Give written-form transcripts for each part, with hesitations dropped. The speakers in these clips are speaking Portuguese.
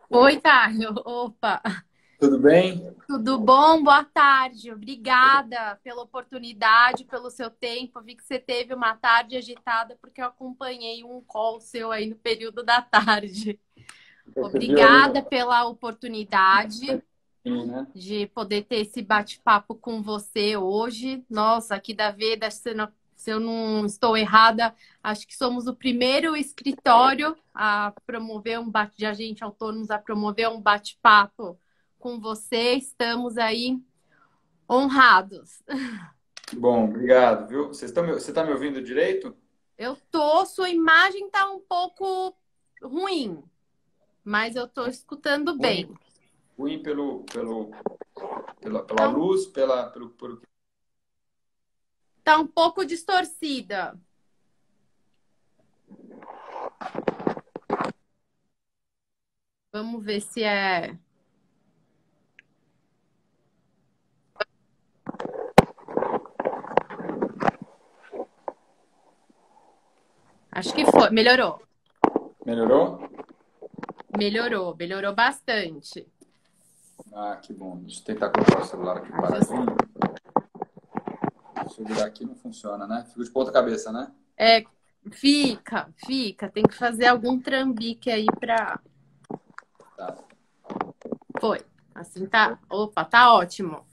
Oi, Caio. Opa, Tudo bem? tudo bom? Boa tarde. Obrigada pela oportunidade, pelo seu tempo. Vi que você teve uma tarde agitada porque eu acompanhei um call seu aí no período da tarde. Você viu ali no Obrigada pela oportunidade fim, né? de poder ter esse bate-papo com você hoje. Nossa, aqui da Veda, se eu não estou errada, acho que somos o primeiro escritório a promover de agente autônomos a promover um bate-papo com você. Estamos aí honrados. Bom, obrigado, viu? Você tá me ouvindo direito? Sua imagem está um pouco ruim, mas eu estou escutando Ruim, bem. ruim pela Então, luz, pelo... tá um pouco distorcida. Vamos ver se é. Acho que foi. Melhorou. Melhorou? Melhorou bastante. Ah, que bom. Deixa eu tentar colocar o celular aqui Ajuste. paradinho. Se eu virar aqui não funciona, né? Fico de ponta cabeça, né? É, fica. Tem que fazer algum trambique aí pra. Tá. Foi. Assim tá. Opa, tá ótimo.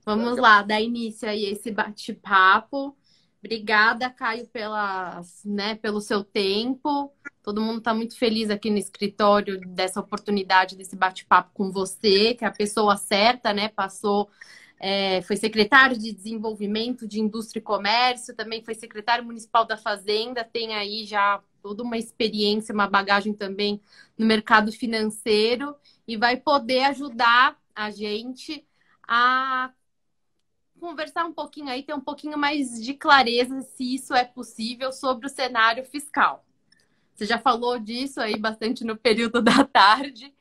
Vamos Legal. lá, dar início aí a esse bate-papo. Obrigada, Caio, pelo seu tempo. Todo mundo está muito feliz aqui no escritório dessa oportunidade, desse bate-papo com você, que é a pessoa certa, né? Foi secretário de Desenvolvimento de Indústria e Comércio, também foi secretário municipal da Fazenda, tem aí já toda uma experiência, uma bagagem também no mercado financeiro e vai poder ajudar a gente a conversar um pouquinho aí, ter um pouquinho mais de clareza se isso é possível sobre o cenário fiscal. Você já falou disso aí bastante no período da tarde,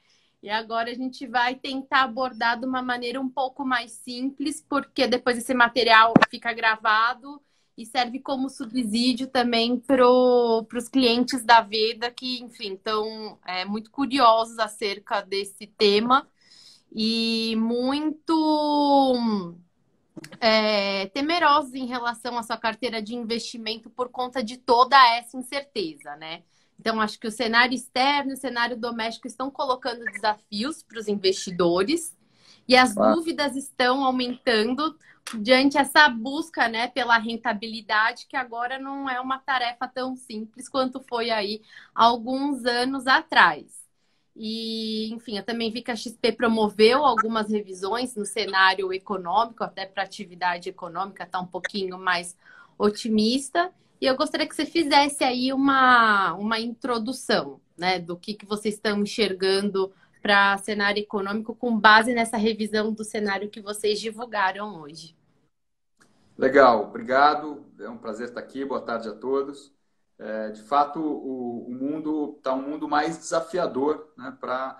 e agora a gente vai tentar abordar de uma maneira um pouco mais simples, porque depois esse material fica gravado e serve como subsídio também para os clientes da Veda que, enfim, estão muito curiosos acerca desse tema e muito temerosos em relação à sua carteira de investimento por conta de toda essa incerteza, né? Então, acho que o cenário externo e o cenário doméstico estão colocando desafios para os investidores e as Claro. dúvidas estão aumentando diante essa busca, né, pela rentabilidade, que agora não é uma tarefa tão simples quanto foi aí há alguns anos atrás. E, enfim, eu também vi que a XP promoveu algumas revisões no cenário econômico, até para a atividade econômica estar um pouquinho mais otimista. E eu gostaria que você fizesse aí uma introdução, né, do que vocês estão enxergando para cenário econômico com base nessa revisão do cenário que vocês divulgaram hoje. Legal, obrigado. É um prazer estar aqui. Boa tarde a todos. De fato, o mundo está um mundo mais desafiador, né, para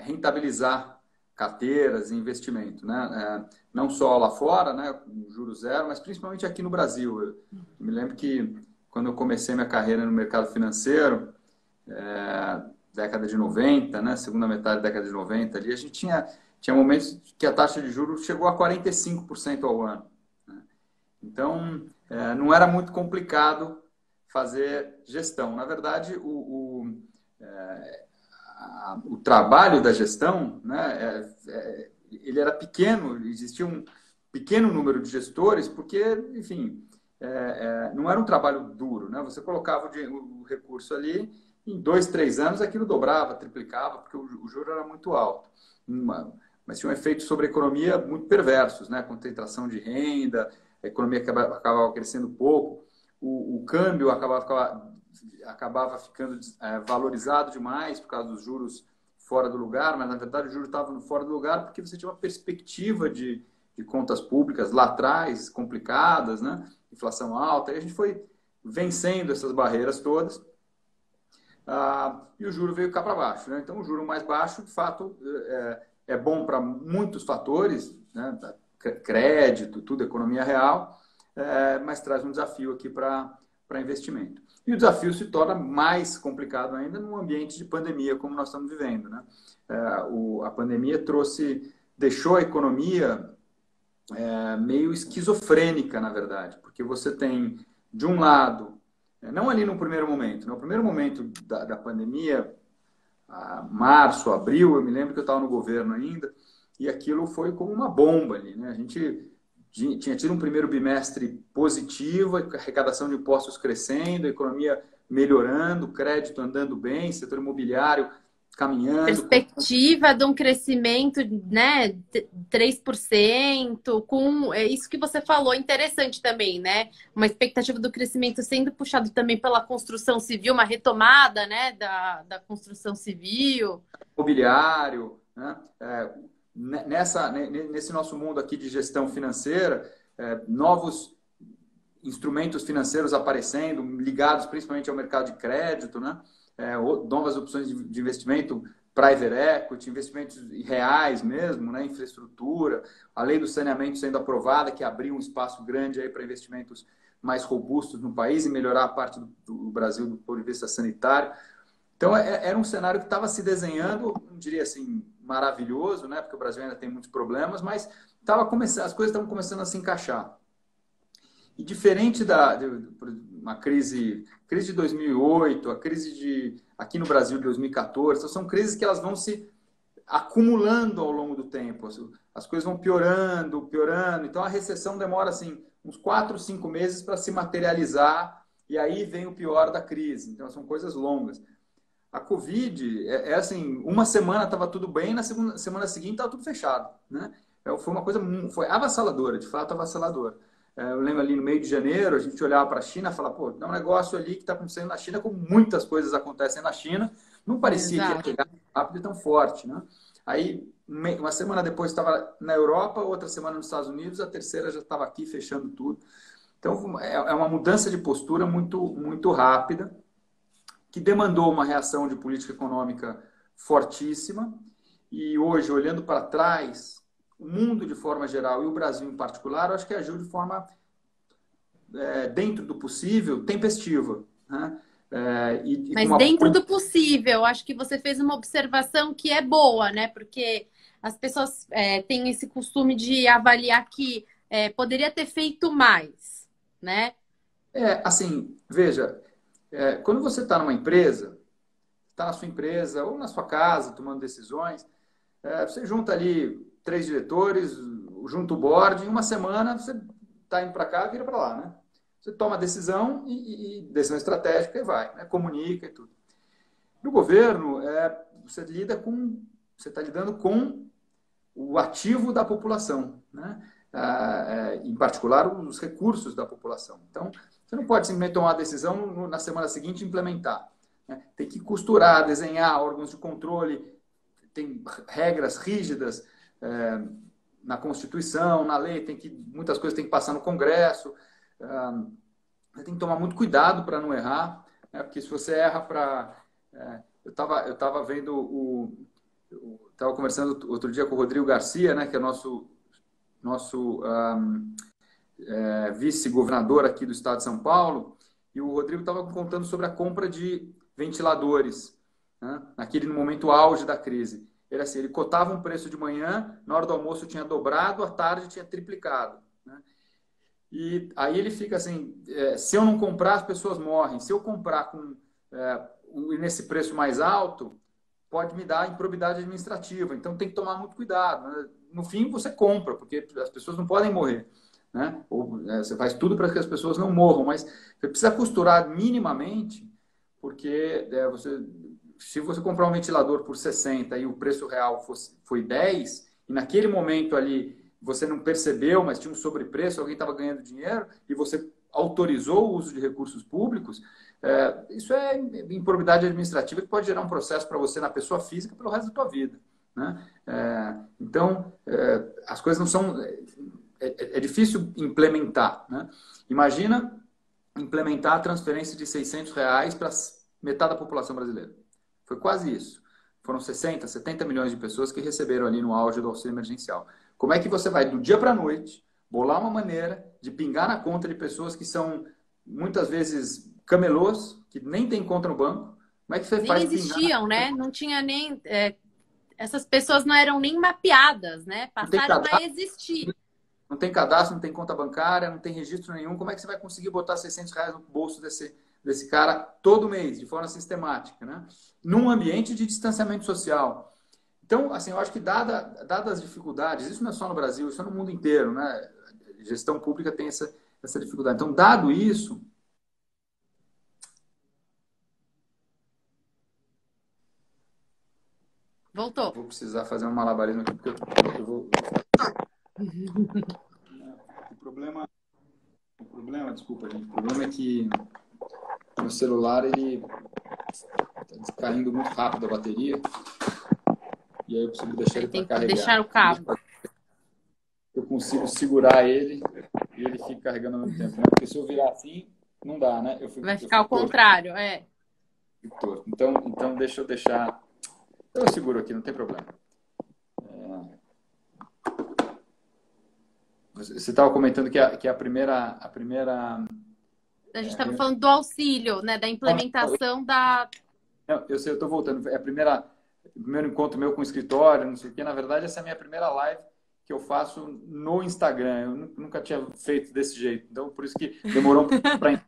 rentabilizar carteiras e investimento, né? Não só lá fora, né, com juros zero, mas principalmente aqui no Brasil. Eu me lembro que quando eu comecei minha carreira no mercado financeiro, década de 90, né, segunda metade da década de 90, ali, a gente tinha momentos que a taxa de juros chegou a 45% ao ano. Né? Então, não era muito complicado fazer gestão. Na verdade, o trabalho da gestão, né, ele era pequeno, existia um pequeno número de gestores, porque, enfim, não era um trabalho duro. Né? Você colocava o recurso ali, em 2, 3 anos aquilo dobrava, triplicava, porque o juro era muito alto. Mas tinha um efeito sobre a economia muito perversos, né? Concentração de renda, a economia acabava crescendo pouco, o câmbio acabava ficando valorizado demais por causa dos juros fora do lugar, mas na verdade o juro estava fora do lugar porque você tinha uma perspectiva de contas públicas lá atrás, complicadas, né? Inflação alta, e a gente foi vencendo essas barreiras todas, e o juro veio cá para baixo. Né? Então, o juro mais baixo, de fato, é bom para muitos fatores, né? Crédito, tudo, economia real, mas traz um desafio aqui para para investimento. E o desafio se torna mais complicado ainda num ambiente de pandemia, como nós estamos vivendo, né? A pandemia deixou a economia meio esquizofrênica, na verdade, porque você tem, de um lado, não ali no primeiro momento, no primeiro momento da pandemia, março, abril, eu me lembro que eu estava no governo ainda, e aquilo foi como uma bomba ali, né? A gente tinha tido um primeiro bimestre positivo, a arrecadação de impostos crescendo, a economia melhorando, crédito andando bem, setor imobiliário caminhando. Perspectiva de um crescimento, né, 3%, com isso que você falou, interessante também, né? Uma expectativa do crescimento sendo puxado também pela construção civil, uma retomada, né, da construção civil. Imobiliário, né? Nesse nosso mundo aqui de gestão financeira, novos instrumentos financeiros aparecendo, ligados principalmente ao mercado de crédito, né? Novas opções de investimento, private equity, investimentos reais mesmo, né? Infraestrutura, a lei do saneamento sendo aprovada, que abriu um espaço grande aí para investimentos mais robustos no país e melhorar a parte do Brasil do ponto de vista sanitário. Então, era um cenário que estava se desenhando, não diria assim, maravilhoso, né? Porque o Brasil ainda tem muitos problemas, mas as coisas estavam começando a se encaixar. E diferente de uma crise de 2008, a crise aqui no Brasil de 2014, são crises que elas vão se acumulando ao longo do tempo. As coisas vão piorando, piorando. Então, a recessão demora assim, uns 4, 5 meses para se materializar e aí vem o pior da crise. Então, são coisas longas. A Covid, assim, uma semana estava tudo bem, na semana seguinte estava tudo fechado, né? Foi uma coisa, foi avassaladora, de fato avassaladora. Eu lembro ali no meio de janeiro, a gente olhava para a China e falava, pô, tem um negócio ali que está acontecendo na China, como muitas coisas acontecem na China, não parecia que ia chegar rápido e tão forte, né? Aí, uma semana depois estava na Europa, outra semana nos Estados Unidos, a terceira já estava aqui fechando tudo. Então, é uma mudança de postura muito, muito rápida, que demandou uma reação de política econômica fortíssima. E hoje, olhando para trás, o mundo de forma geral e o Brasil em particular, eu acho que agiu de forma, dentro do possível, tempestiva, né? Mas dentro do possível, acho que você fez uma observação que é boa, né? Porque as pessoas têm esse costume de avaliar que poderia ter feito mais, né? Assim, veja, quando você está numa empresa, está na sua empresa ou na sua casa tomando decisões, você junta ali 3 diretores, junta o board, em uma semana você está indo para cá e vira para lá, né? Você toma a decisão e decisão estratégica e vai, né? Comunica e tudo. No governo, você está lidando com o ativo da população, né? Em particular, os recursos da população. Então, você não pode simplesmente tomar a decisão na semana seguinte e implementar, né? Tem que costurar, desenhar órgãos de controle, tem regras rígidas na Constituição, na lei, muitas coisas tem que passar no Congresso. Você tem que tomar muito cuidado para não errar, né? Porque se você erra eu estava vendo estava conversando outro dia com o Rodrigo Garcia, né? Que é nosso vice-governador aqui do estado de São Paulo, e o Rodrigo estava contando sobre a compra de ventiladores, né? No momento auge da crise. Ele cotava um preço de manhã, na hora do almoço tinha dobrado, à tarde tinha triplicado, né? E aí ele fica assim, se eu não comprar, as pessoas morrem. Se eu comprar nesse preço mais alto, pode me dar improbidade administrativa. Então tem que tomar muito cuidado, né? No fim, você compra, porque as pessoas não podem morrer, né? Você faz tudo para que as pessoas não morram, mas você precisa costurar minimamente, porque se você comprar um ventilador por 60 e o preço real foi 10, e naquele momento ali você não percebeu, mas tinha um sobrepreço, alguém estava ganhando dinheiro, e você autorizou o uso de recursos públicos, isso é improbidade administrativa que pode gerar um processo para você na pessoa física pelo resto da tua vida, né? Então, as coisas não são... É difícil implementar, né? Imagina implementar a transferência de R$ 600 para metade da população brasileira. Foi quase isso. Foram 60, 70 milhões de pessoas que receberam ali no auge do auxílio emergencial. Como é que você vai, do dia para a noite, bolar uma maneira de pingar na conta de pessoas que são muitas vezes camelôs, que nem tem conta no banco. Como é que você Nem faz existiam, né? Não tinha nem... essas pessoas não eram nem mapeadas, né? Não tem Passaram a cadastro, existir. não tem cadastro, não tem conta bancária, não tem registro nenhum. Como é que você vai conseguir botar R$ 600 no bolso desse cara todo mês, de forma sistemática, né? Num ambiente de distanciamento social. Então, assim, eu acho que dadas as dificuldades, isso não é só no Brasil, isso é no mundo inteiro, né? Gestão pública tem essa dificuldade. Então, dado isso, Voltou. vou precisar fazer um malabarismo aqui, porque eu vou... O problema, desculpa, gente, o problema é que meu celular, ele está caindo muito rápido a bateria, e aí eu preciso deixar ele para Tem que carregar. deixar o cabo. Eu consigo segurar ele e ele fica carregando ao mesmo tempo, né? Porque se eu virar assim, não dá, né? Vai ficar ao contrário, torto. Então deixa eu deixar... Eu seguro aqui, não tem problema. Você estava comentando que a primeira... A gente estava falando do auxílio, né? Da implementação da... Não, eu sei, eu estou voltando. É o primeiro encontro meu com o escritório, não sei o quê. Na verdade, essa é a minha primeira live que eu faço no Instagram. Eu nunca tinha feito desse jeito. Então, por isso que demorou para...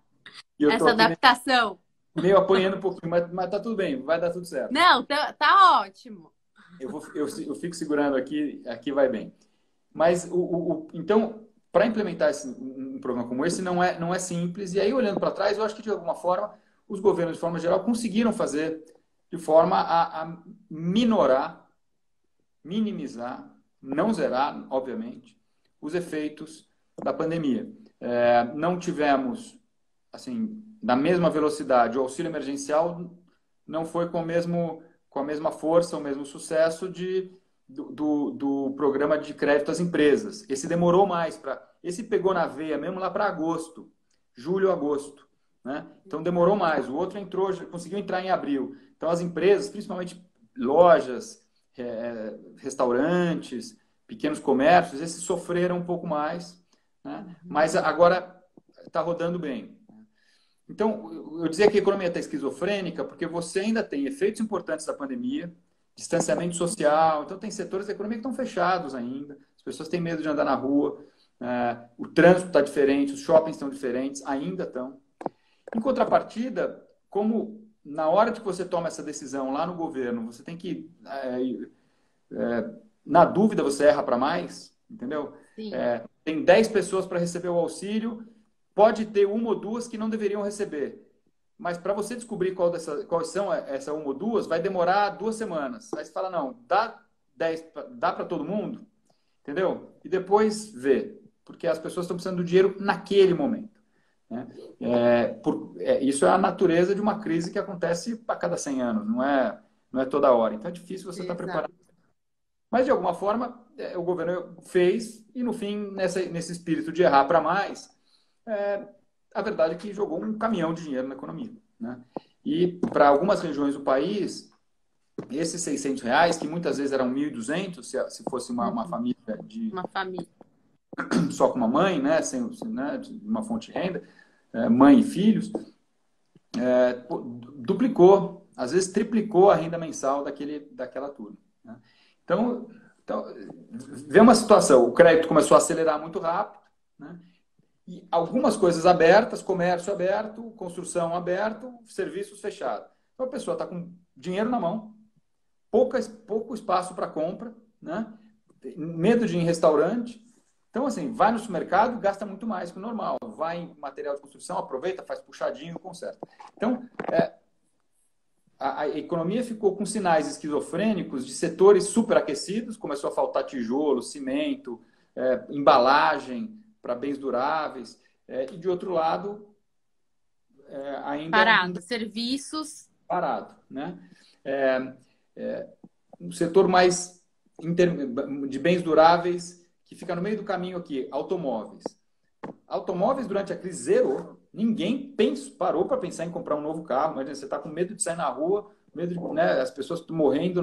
Essa adaptação. Meio apanhando um pouquinho, mas tá tudo bem, vai dar tudo certo. Não, tá ótimo. Eu fico segurando aqui vai bem. Mas, então, para implementar um programa como esse, não é simples. E aí, olhando para trás, eu acho que, de alguma forma, os governos, de forma geral, conseguiram fazer de forma a minorar, minimizar, não zerar, obviamente, os efeitos da pandemia. Não tivemos, assim, da mesma velocidade. O auxílio emergencial não foi com a mesma força, o mesmo sucesso do programa de crédito às empresas. Esse demorou mais. Esse pegou na veia mesmo lá para agosto, julho, agosto. Né? Então demorou mais. O outro conseguiu entrar em abril. Então as empresas, principalmente lojas, restaurantes, pequenos comércios, esses sofreram um pouco mais. Né? Mas agora está rodando bem. Então, eu dizia que a economia está esquizofrênica porque você ainda tem efeitos importantes da pandemia, distanciamento social, então tem setores da economia que estão fechados ainda, as pessoas têm medo de andar na rua, o trânsito está diferente, os shoppings estão diferentes, ainda estão. Em contrapartida, como na hora que você toma essa decisão lá no governo, você tem que, na dúvida, você erra para mais, entendeu? Tem 10 pessoas para receber o auxílio, pode ter uma ou duas que não deveriam receber. Mas para você descobrir quais são essa uma ou duas, vai demorar 2 semanas. Aí você fala, não, dá para todo mundo? Entendeu? E depois vê. Porque as pessoas estão precisando do dinheiro naquele momento. Né? Isso é a natureza de uma crise que acontece a cada 100 anos. Não é toda hora. Então é difícil você estar preparado. Mas, de alguma forma, o governo fez. E, no fim, nesse espírito de errar para mais... a verdade é que jogou um caminhão de dinheiro na economia. Né? E para algumas regiões do país, esses R$ 600, que muitas vezes eram 1.200, se fosse uma família Uma família. Só com uma mãe, né? Né? De uma fonte de renda, mãe e filhos, duplicou, às vezes triplicou a renda mensal daquela turma. Né? Então, vê uma situação, o crédito começou a acelerar muito rápido, né? E algumas coisas abertas, comércio aberto, construção aberto, serviços fechados. Então a pessoa está com dinheiro na mão, pouco espaço para compra, né? Medo de ir em restaurante. Então, assim, vai no supermercado, gasta muito mais que o normal. Vai em material de construção, aproveita, faz puxadinho, conserta. Então, a economia ficou com sinais esquizofrênicos de setores superaquecidos, começou a faltar tijolo, cimento, embalagem para bens duráveis, e de outro lado, ainda... Parado, serviços... Parado, né? Um setor mais de bens duráveis, que fica no meio do caminho aqui, automóveis. Automóveis, durante a crise, zerou. Ninguém parou para pensar em comprar um novo carro. Imagina, você está com medo de sair na rua, medo de, né, as pessoas morrendo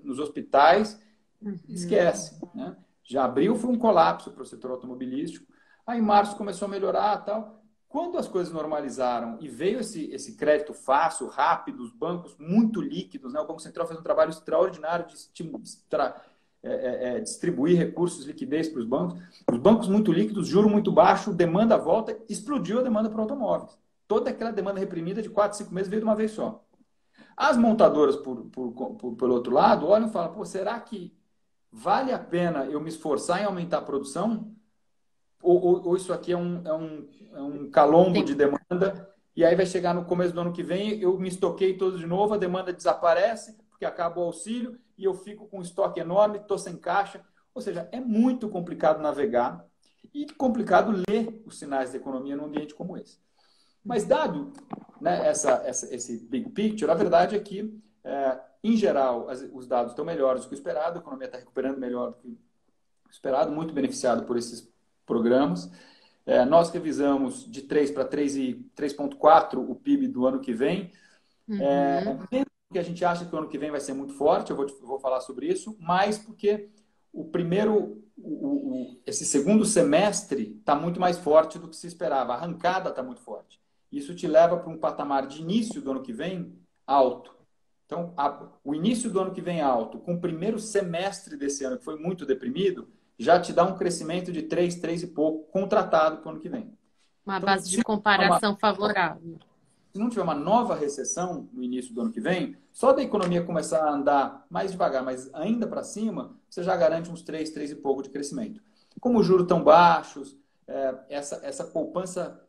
nos hospitais, esquece, né? Já abril foi um colapso para o setor automobilístico. Aí em março começou a melhorar, tal. Quando as coisas normalizaram e veio esse crédito fácil, rápido, os bancos muito líquidos, né? O Banco Central fez um trabalho extraordinário de distribuir recursos, liquidez para os bancos muito líquidos, juro muito baixo, demanda volta, explodiu a demanda para automóveis. Toda aquela demanda reprimida de 4, 5 meses veio de uma vez só. As montadoras, pelo outro lado, olham e falam, pô, será que vale a pena eu me esforçar em aumentar a produção? Ou isso aqui é um calombo de demanda, e aí vai chegar no começo do ano que vem, eu me estoquei todo de novo, a demanda desaparece, porque acaba o auxílio, e eu fico com um estoque enorme, estou sem caixa. Ou seja, é muito complicado navegar e complicado ler os sinais da economia num ambiente como esse. Mas dado, né, esse big picture, a verdade é que, em geral, os dados estão melhores do que o esperado, a economia está recuperando melhor do que o esperado, muito beneficiado por esses programas. Nós revisamos de 3 para 3,4 o PIB do ano que vem. Mesmo que a gente acha que o ano que vem vai ser muito forte, eu vou falar sobre isso, mas porque esse segundo semestre está muito mais forte do que se esperava. A arrancada está muito forte. Isso te leva para um patamar de início do ano que vem alto. Então, o início do ano que vem alto, com o primeiro semestre desse ano, que foi muito deprimido, já te dá um crescimento de 3 e pouco, contratado para o ano que vem. Uma base de comparação favorável. Se não tiver uma nova recessão no início do ano que vem, só da economia começar a andar mais devagar, mas ainda para cima, você já garante uns 3 e pouco de crescimento. Como os juros tão baixos, essa poupança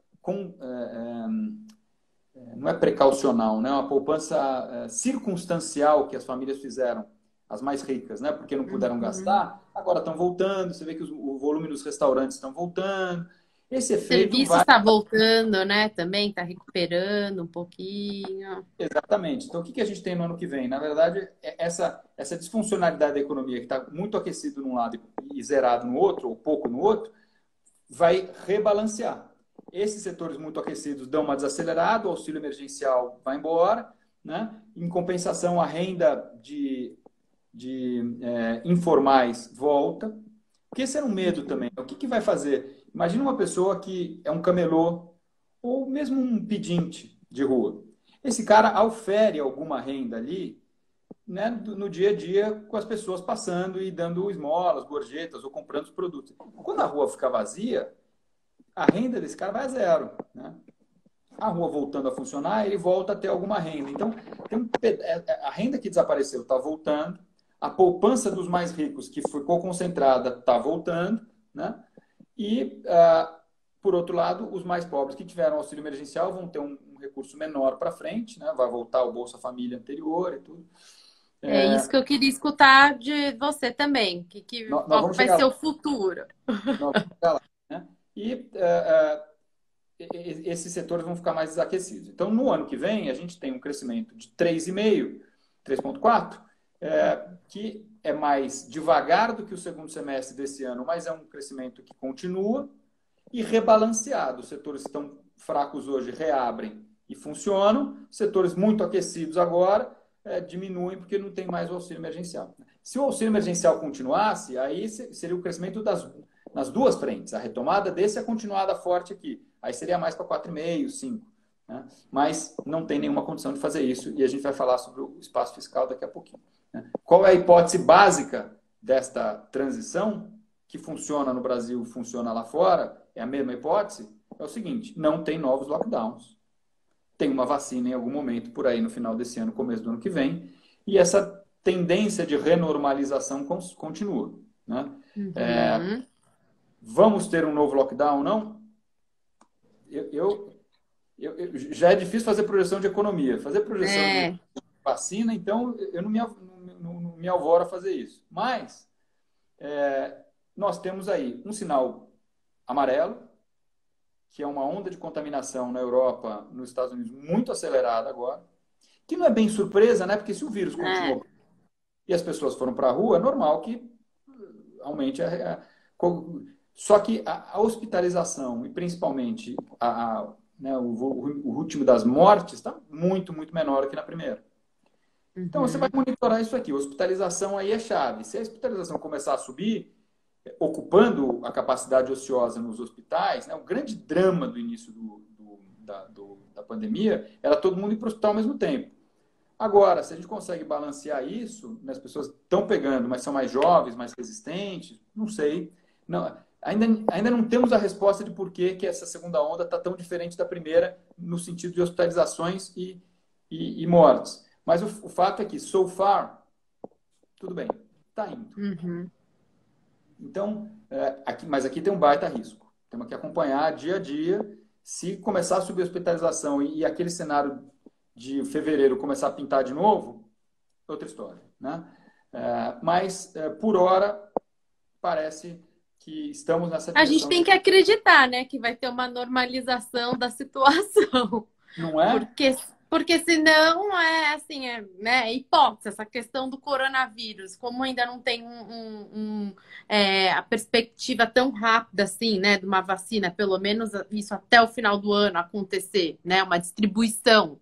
não é precaucional, né? É uma poupança circunstancial que as famílias fizeram, as mais ricas, né? Porque não puderam gastar, agora estão voltando, você vê que o volume dos restaurantes estão voltando. Esse efeito serviço está voltando, né? Também está recuperando um pouquinho. Exatamente. Então, o que a gente tem no ano que vem? Na verdade, essa disfuncionalidade da economia, que está muito aquecido num lado e zerado no outro, ou pouco no outro, vai rebalancear. Esses setores muito aquecidos dão uma desacelerada, o auxílio emergencial vai embora, né? Em compensação, a renda de informais volta. Porque esse era um medo também. O que vai fazer? Imagina uma pessoa que é um camelô ou mesmo um pedinte de rua. Esse cara aufere alguma renda ali, né, no dia a dia, com as pessoas passando e dando esmolas, gorjetas ou comprando os produtos. Quando a rua ficar vazia, a renda desse cara vai a zero, né? A rua voltando a funcionar, ele volta a ter alguma renda. Então, a renda que desapareceu está voltando, a poupança dos mais ricos, que ficou concentrada, está voltando, né? E, por outro lado, os mais pobres que tiveram auxílio emergencial vão ter um recurso menor para frente, né? Vai voltar o Bolsa Família anterior e tudo. É isso que eu queria escutar de você também. Qual vai ser o futuro? Nós vamos chegar lá, né? E esses setores vão ficar mais desaquecidos. Então, no ano que vem, a gente tem um crescimento de 3,5, 3,4, que é mais devagar do que o segundo semestre desse ano, mas é um crescimento que continua e rebalanceado. Os setores que estão fracos hoje reabrem e funcionam, setores muito aquecidos agora diminuem porque não tem mais o auxílio emergencial. Se o auxílio emergencial continuasse, aí seria o crescimento nas duas frentes. A retomada desse é a continuada forte aqui. Aí seria mais para 4,5, 5. Né? Mas não tem nenhuma condição de fazer isso e a gente vai falar sobre o espaço fiscal daqui a pouquinho. Né? Qual é a hipótese básica desta transição que funciona no Brasil, funciona lá fora? É a mesma hipótese? É o seguinte, não tem novos lockdowns. Tem uma vacina em algum momento por aí no final desse ano, começo do ano que vem, e essa tendência de renormalização continua. Né? Vamos ter um novo lockdown, não? Já é difícil fazer projeção de economia. Fazer projeção de vacina, então, eu não me alvoro a fazer isso. Mas, nós temos aí um sinal amarelo, que é uma onda de contaminação na Europa, nos Estados Unidos, muito acelerada agora, que não é bem surpresa, né? Porque se o vírus continuou e as pessoas foram para a rua, é normal que aumente Só que a hospitalização, e principalmente o ritmo das mortes, está muito, muito menor que na primeira. Então, você vai monitorar isso aqui. A hospitalização aí é chave. Se a hospitalização começar a subir, ocupando a capacidade ociosa nos hospitais, né, o grande drama do início do da pandemia era todo mundo ir para o hospital ao mesmo tempo. Agora, se a gente consegue balancear isso, né, as pessoas estão pegando, mas são mais jovens, mais resistentes, não sei. Não, ainda não temos a resposta de por que essa segunda onda está tão diferente da primeira, no sentido de hospitalizações e mortes. Mas o fato é que, so far, tudo bem, está indo. Uhum. Então, mas aqui tem um baita risco. Temos que acompanhar dia a dia. Se começar a subir a hospitalização e aquele cenário de fevereiro começar a pintar de novo, outra história, né? Mas, por hora, parece que estamos nessa A gente direção. tem que acreditar, né, que vai ter uma normalização da situação. Não é? Porque senão é assim, né, hipótese, essa questão do coronavírus, como ainda não tem a perspectiva tão rápida assim, né, de uma vacina, pelo menos isso até o final do ano acontecer, né, uma distribuição,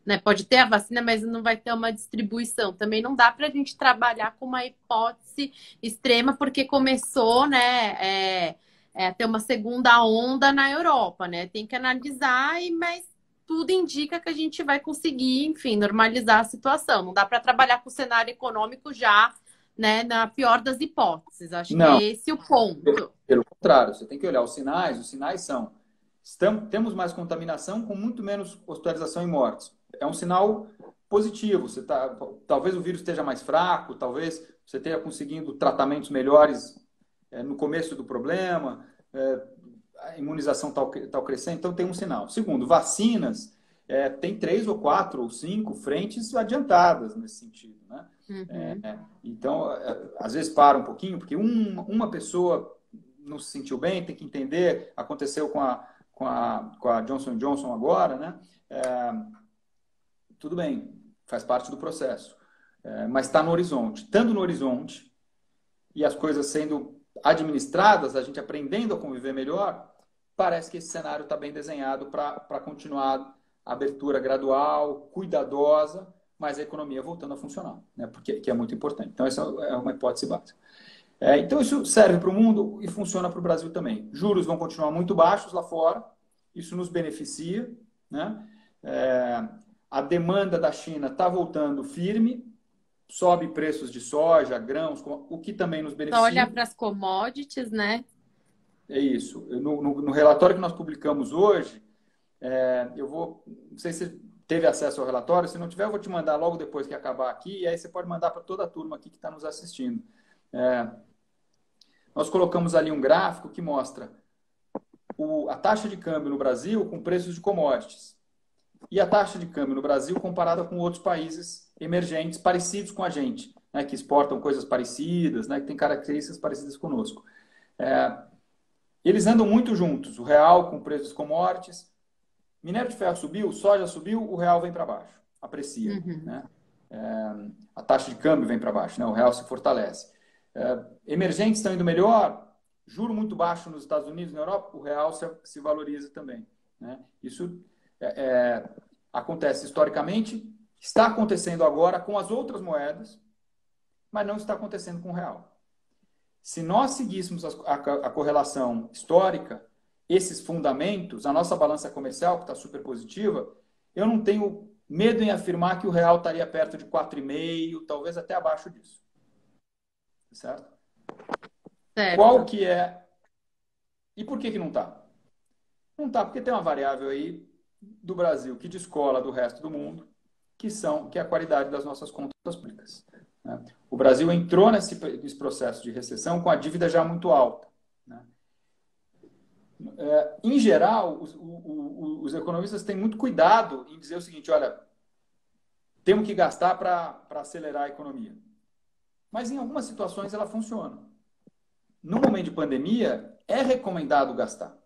né, pode ter a vacina, mas não vai ter uma distribuição. Também não dá para a gente trabalhar com uma hipótese extrema, porque começou, né, a ter uma segunda onda na Europa, né, tem que analisar, mas tudo indica que a gente vai conseguir, enfim, normalizar a situação. Não dá para trabalhar com o cenário econômico já, né, na pior das hipóteses. Acho que Não. é esse o ponto. Pelo contrário, você tem que olhar os sinais são: temos mais contaminação com muito menos hospitalização e mortes. É um sinal positivo. Talvez o vírus esteja mais fraco, talvez você esteja conseguindo tratamentos melhores no começo do problema, a imunização está crescendo, então tem um sinal. Segundo, vacinas, tem 3 ou 4 ou 5 frentes adiantadas nesse sentido, né? Uhum. Então, às vezes para um pouquinho, porque uma pessoa não se sentiu bem, tem que entender, aconteceu com a Johnson Johnson agora, né? Tudo bem, faz parte do processo, mas está no horizonte. Estando no horizonte e as coisas sendo administradas, a gente aprendendo a conviver melhor, parece que esse cenário está bem desenhado para continuar a abertura gradual, cuidadosa, mas a economia voltando a funcionar, né? Porque que é muito importante. Então, essa é uma hipótese básica. Então, isso serve para o mundo e funciona para o Brasil também. Juros vão continuar muito baixos lá fora, isso nos beneficia, né? A demanda da China está voltando firme, sobe preços de soja, grãos, o que também nos beneficia. Só olhar para as commodities, né? É isso. No relatório que nós publicamos hoje, não sei se você teve acesso ao relatório, se não tiver, eu vou te mandar logo depois que acabar aqui, e aí você pode mandar para toda a turma aqui que está nos assistindo. Nós colocamos ali um gráfico que mostra a taxa de câmbio no Brasil com preços de commodities. E a taxa de câmbio no Brasil comparada com outros países emergentes parecidos com a gente, né, que exportam coisas parecidas, né, que têm características parecidas conosco. Eles andam muito juntos, o real com preços commodities. Minério de ferro subiu, soja subiu, o real vem para baixo, aprecia. Uhum. Né? A taxa de câmbio vem para baixo, né? O real se fortalece. Emergentes estão indo melhor, juro muito baixo nos Estados Unidos, na Europa, o real se valoriza também. Né? Isso acontece historicamente, está acontecendo agora com as outras moedas, mas não está acontecendo com o real. Se nós seguíssemos a correlação histórica, esses fundamentos, a nossa balança comercial, que está super positiva, eu não tenho medo em afirmar que o real estaria perto de 4,5, talvez até abaixo disso. Certo? Qual que é... E por que não está? Não está porque tem uma variável aí do Brasil que descola do resto do mundo, que é a qualidade das nossas contas públicas. Né? O Brasil entrou nesse processo de recessão com a dívida já muito alta. Né? Em geral, os economistas têm muito cuidado em dizer o seguinte: olha, temos que gastar para acelerar a economia. Mas em algumas situações ela funciona. No momento de pandemia, é recomendado gastar.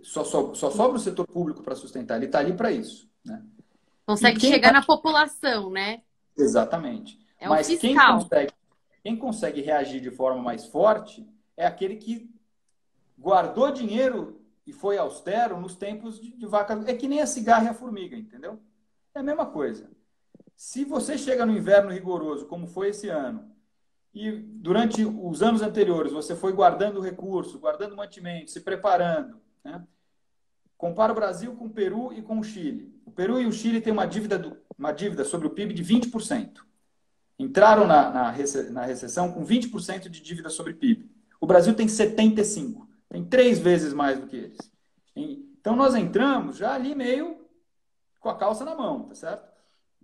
Só sobra o setor público para sustentar. Ele está ali para isso. Né? Consegue chegar na população, né? Exatamente. Mas quem consegue reagir de forma mais forte é aquele que guardou dinheiro e foi austero nos tempos de vaca. É que nem a cigarra e a formiga, entendeu? É a mesma coisa. Se você chega no inverno rigoroso, como foi esse ano, e durante os anos anteriores você foi guardando recurso, guardando mantimento, se preparando, né? compara o Brasil com o Peru e com o Chile. O Peru e o Chile têm uma dívida sobre o PIB de 20%. Entraram na recessão com 20% de dívida sobre PIB. O Brasil tem 75%. Tem 3 vezes mais do que eles. Então, nós entramos já ali meio com a calça na mão, tá certo?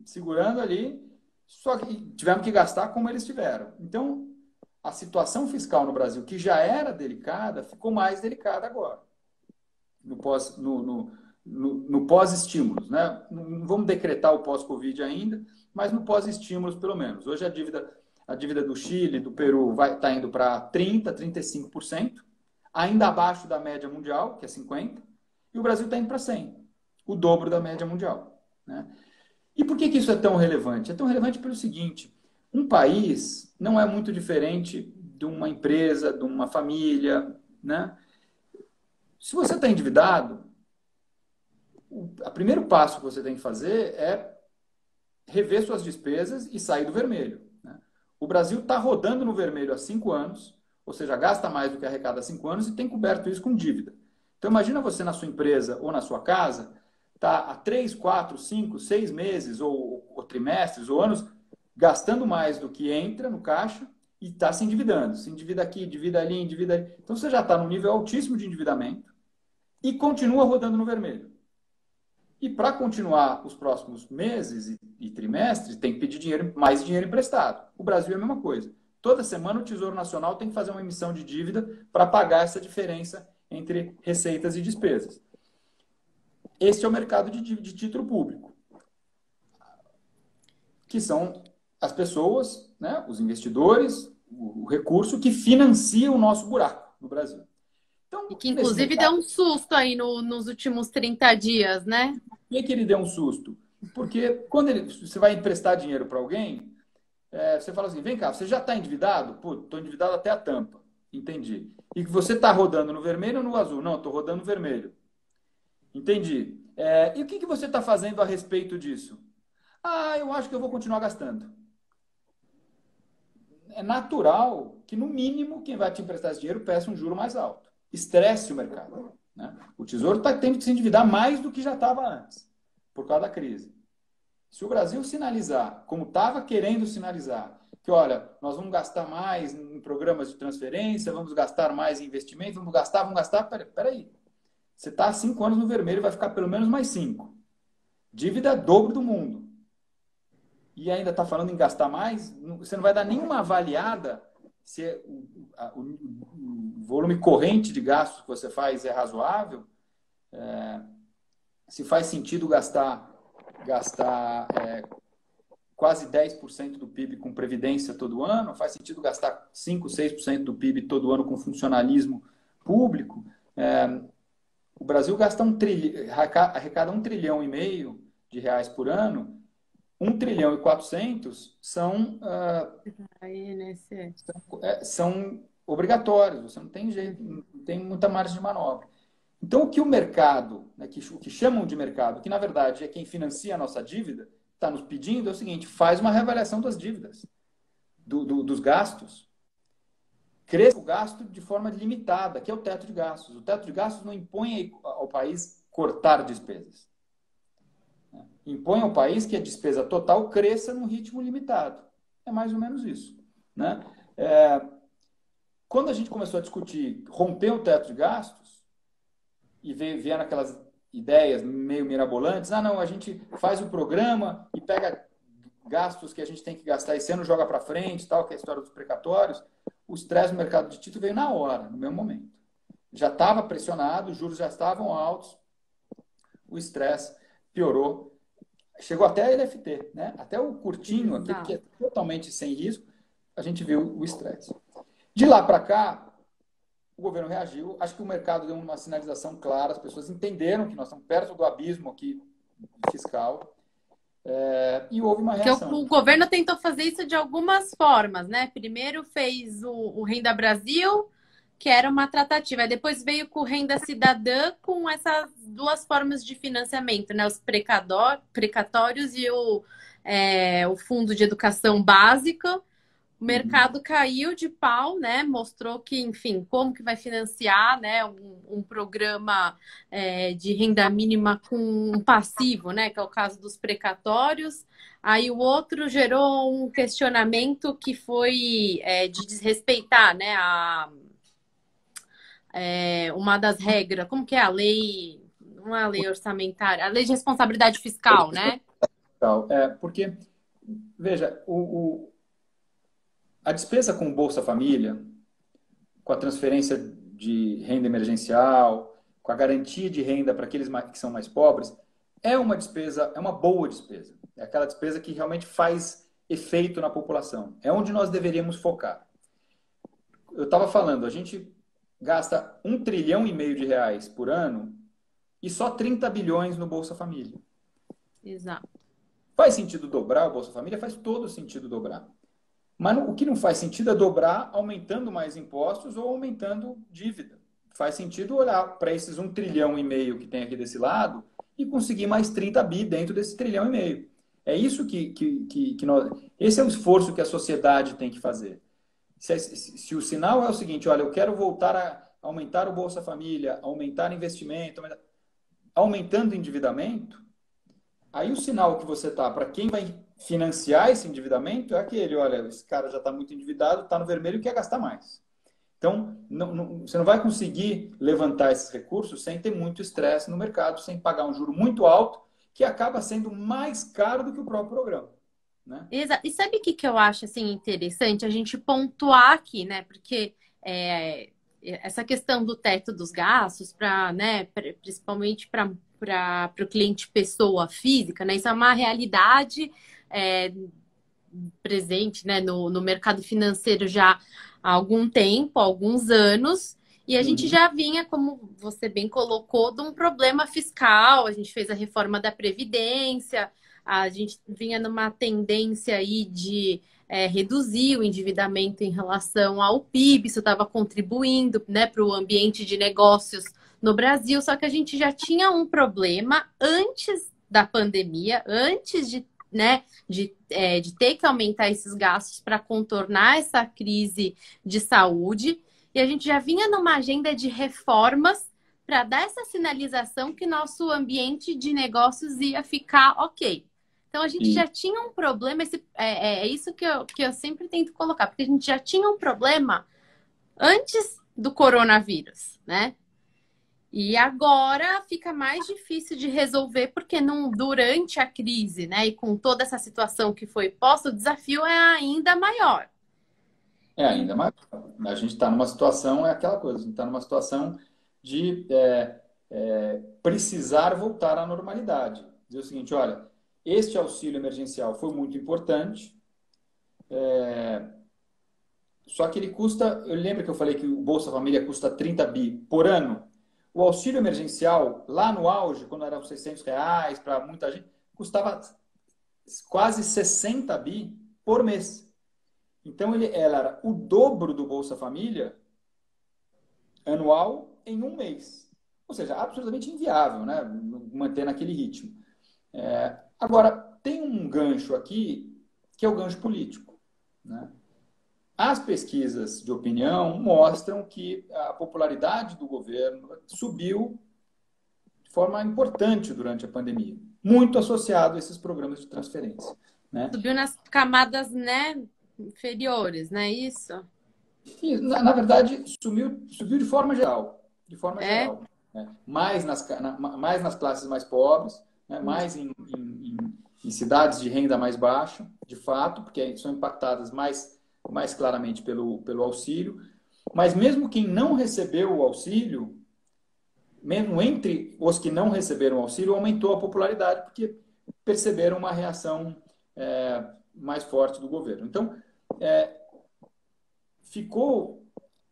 Segurando ali, só que tivemos que gastar como eles tiveram. Então, a situação fiscal no Brasil, que já era delicada, ficou mais delicada agora. No pós-estímulos, né? Não vamos decretar o pós-Covid ainda, mas no pós-estímulos, pelo menos. Hoje a dívida do Chile, do Peru, está indo para 30%, 35%, ainda abaixo da média mundial, que é 50%, e o Brasil está indo para 100%, o dobro da média mundial. Né? E por que isso é tão relevante? É tão relevante pelo seguinte: um país não é muito diferente de uma empresa, de uma família. Né? Se você está endividado, o primeiro passo que você tem que fazer é rever suas despesas e sair do vermelho. Né? O Brasil está rodando no vermelho há 5 anos, ou seja, gasta mais do que arrecada há 5 anos e tem coberto isso com dívida. Então, imagina você na sua empresa ou na sua casa, está há 3, 4, 5, 6 meses, ou trimestres, ou anos, gastando mais do que entra no caixa e está se endividando. Se endivida aqui, endivida ali, endivida ali. Então, você já está num nível altíssimo de endividamento e continua rodando no vermelho. E para continuar os próximos meses e trimestres, tem que pedir mais dinheiro emprestado. O Brasil é a mesma coisa. Toda semana o Tesouro Nacional tem que fazer uma emissão de dívida para pagar essa diferença entre receitas e despesas. Esse é o mercado de título público, que são as pessoas, né, os investidores, o recurso que financia o nosso buraco no Brasil. Então, e que, inclusive, deu um susto aí nos últimos 30 dias, né? Por que ele deu um susto? Porque quando você vai emprestar dinheiro para alguém, você fala assim, vem cá, você já está endividado? Pô, estou endividado até a tampa. Entendi. E que você está rodando no vermelho ou no azul? Não, estou rodando no vermelho. Entendi. E o que você está fazendo a respeito disso? Eu acho que eu vou continuar gastando. É natural que, no mínimo, quem vai te emprestar esse dinheiro peça um juro mais alto. Estresse o mercado. Né? O Tesouro está tendo que se endividar mais do que já estava antes, por causa da crise. Se o Brasil sinalizar, como estava querendo sinalizar, que, olha, nós vamos gastar mais em programas de transferência, vamos gastar mais em investimentos, vamos gastar, peraí. Você está há 5 anos no vermelho, vai ficar pelo menos mais 5. Dívida dobro do mundo. E ainda está falando em gastar mais, você não vai dar nenhuma avaliada se o volume corrente de gastos que você faz é razoável, se faz sentido gastar quase 10% do PIB com previdência todo ano, faz sentido gastar 5, 6% do PIB todo ano com funcionalismo público. O Brasil arrecada 1,5 trilhão de reais por ano. 1,4 trilhão são obrigatórios, você não tem jeito, não tem muita margem de manobra. Então, o que o mercado, né, o que chamam de mercado, que na verdade é quem financia a nossa dívida, está nos pedindo é o seguinte: faz uma reavaliação das dívidas, dos gastos. Cresça o gasto de forma limitada, que é o teto de gastos. O teto de gastos não impõe ao país cortar despesas. Impõe ao país que a despesa total cresça num ritmo limitado. É mais ou menos isso. Né? Quando a gente começou a discutir romper o teto de gastos, e vieram aquelas ideias meio mirabolantes, não, a gente faz o programa e pega gastos que a gente tem que gastar esse ano, joga para frente, tal, que é a história dos precatórios, o estresse no mercado de título veio na hora, no mesmo momento. Já estava pressionado, os juros já estavam altos, o estresse piorou. Chegou até a LFT, né? Até o curtinho aqui, que é totalmente sem risco, a gente viu o estresse. De lá para cá, o governo reagiu. Acho que o mercado deu uma sinalização clara, as pessoas entenderam que nós estamos perto do abismo aqui fiscal, e houve uma reação. Porque o governo tentou fazer isso de algumas formas, né? Primeiro fez o Renda Brasil, que era uma tratativa. Depois veio com o Renda Cidadã, com essas 2 formas de financiamento, né? Os precatórios e o Fundo de Educação Básica, o mercado caiu de pau, né? Mostrou que, enfim, como que vai financiar, né, um programa de renda mínima com um passivo, né? Que é o caso dos precatórios. Aí o outro gerou um questionamento que foi de desrespeitar, né? Uma das regras, como que é a lei? Não é a lei orçamentária, a lei de responsabilidade fiscal, né? Porque, veja, a despesa com o Bolsa Família, com a transferência de renda emergencial, com a garantia de renda para aqueles que são mais pobres, é uma despesa, é uma boa despesa. É aquela despesa que realmente faz efeito na população. É onde nós deveríamos focar. Eu estava falando, a gente gasta 1,5 trilhão de reais por ano e só 30 bilhões no Bolsa Família. Exato. Faz sentido dobrar o Bolsa Família? Faz todo sentido dobrar. Mas o que não faz sentido é dobrar aumentando mais impostos ou aumentando dívida. Faz sentido olhar para esses 1,5 trilhão que tem aqui desse lado e conseguir mais 30 bi dentro desse 1,5 trilhão. É isso que nós... Esse é o esforço que a sociedade tem que fazer. Se o sinal é o seguinte, olha, eu quero voltar a aumentar o Bolsa Família, aumentar investimento, aumentando o endividamento, aí o sinal que você está para quem vai financiar esse endividamento é aquele, olha, esse cara já está muito endividado, está no vermelho e quer gastar mais. Então, você não vai conseguir levantar esses recursos sem ter muito estresse no mercado, sem pagar um juro muito alto, que acaba sendo mais caro do que o próprio programa. Né? Exato. E sabe o que eu acho assim, interessante a gente pontuar aqui, né? Porque essa questão do teto dos gastos, né, principalmente para o cliente pessoa física, né? Isso é uma realidade presente, né, no mercado financeiro já há algum tempo, há alguns anos. E a gente já vinha, como você bem colocou, de um problema fiscal. A gente fez a reforma da Previdência, a gente vinha numa tendência aí de reduzir o endividamento em relação ao PIB, isso estava contribuindo, né, para o ambiente de negócios no Brasil. Só que a gente já tinha um problema antes da pandemia, antes de ter que aumentar esses gastos para contornar essa crise de saúde. E a gente já vinha numa agenda de reformas para dar essa sinalização que nosso ambiente de negócios ia ficar ok. Então, a gente já tinha um problema, é isso que eu sempre tento colocar, porque a gente já tinha um problema antes do coronavírus, né? E agora fica mais difícil de resolver, porque durante a crise, né, e com toda essa situação que foi posta, o desafio é ainda maior. É ainda mais. A gente está numa situação, é aquela coisa, a gente está numa situação de precisar voltar à normalidade. Dizer o seguinte, olha, este auxílio emergencial foi muito importante, só que ele custa, eu lembro que eu falei que o Bolsa Família custa 30 bi por ano. O auxílio emergencial, lá no auge, quando eram R$ 600 para muita gente, custava quase 60 bi por mês. Então, ela era o dobro do Bolsa Família anual em um mês. Ou seja, absolutamente inviável, né? Manter naquele ritmo. Agora, tem um gancho aqui, que é o gancho político. Né? As pesquisas de opinião mostram que a popularidade do governo subiu de forma importante durante a pandemia, muito associado a esses programas de transferência. Né? Subiu nas camadas, né, inferiores, não é isso? E, na verdade, subiu de forma geral. De forma geral. Né? Mais nas classes mais pobres, né? Mais em cidades de renda mais baixa, de fato, porque são impactadas mais claramente pelo auxílio. Mas mesmo quem não recebeu o auxílio, mesmo entre os que não receberam o auxílio, aumentou a popularidade, porque perceberam uma reação mais forte do governo. Então,